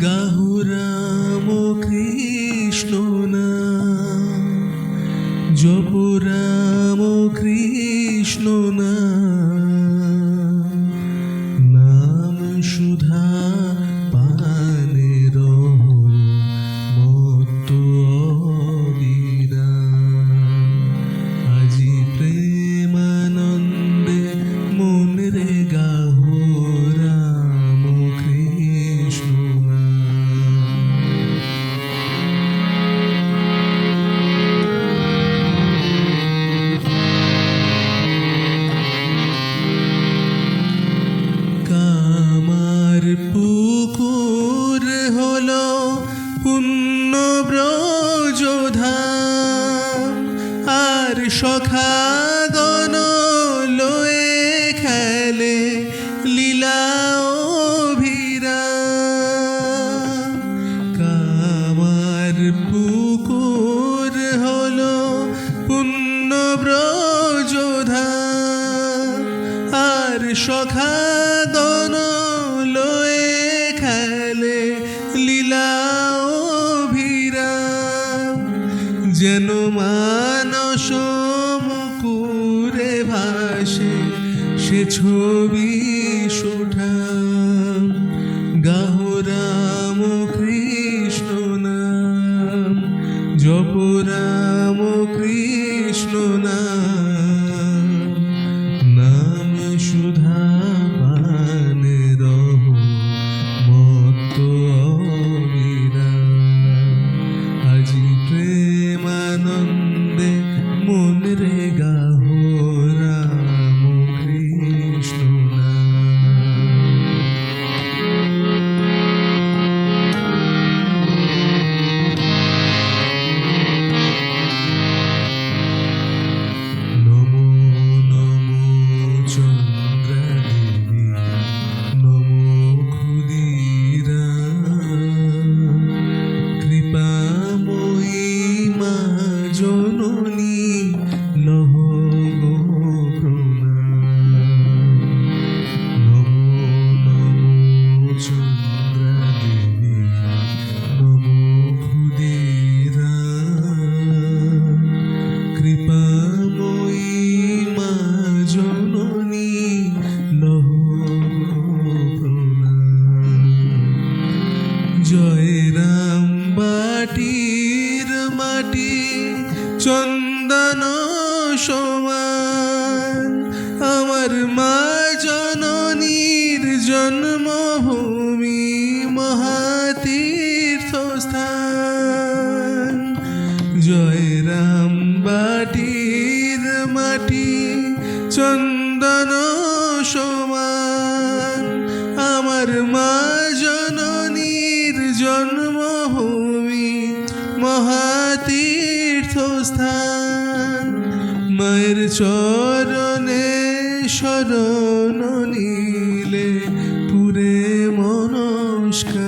গাহু রাম কৃষ্ণ নাম, জপ রাম কৃষ্ণ নাম, নাম সুধা পানের মত্ত অবিরাম। আজি প্রেমানন্দে মন রে গাহো রাম কৃষ্ণ কামার পুকুর হলো পুণ্য ব্রজধাম, আর সখাগণ লয়ে খেলে লীলা অভিরাম। কামার পুকুর হলো পুণ্য ব্রজধাম, আর সখাগণ লয়ে খেলে লীলা অভিরাম। যেন মানস মুকুরে ভাসে সে ছবি সুঠাম, গাহো রাম কৃষ্ণ নাম, জপ রাম কৃষ্ণ নাম, নাম সুধা পানে রহ মত্ত অবিরাম। আজি প্রেমানন্দে মন রে গাহো রাম কৃষ্ণ নমো নমো চন্দ্রাদেবী, নমো ক্ষুদিরাম, কৃপাময়ী মা জননী লহ গো প্রণাম। নমো নমো চন্দ্রাদেবী, নমো ক্ষুদিরাম, কৃপাময়ী মা জননী লহ প্রণাম। জয় রাম বাটির মাটি চন্দন সমান, আমার মা জননীর জন্মভূমি মহাতীর্থস্থান। জয় রাম বাটির মাটি চন্দন সমান, আমার মা জননীর জন্মভূমি মহাতীর্থস্থান। মায়ের চরণে শরণ নিলে পুরে মনস্কার।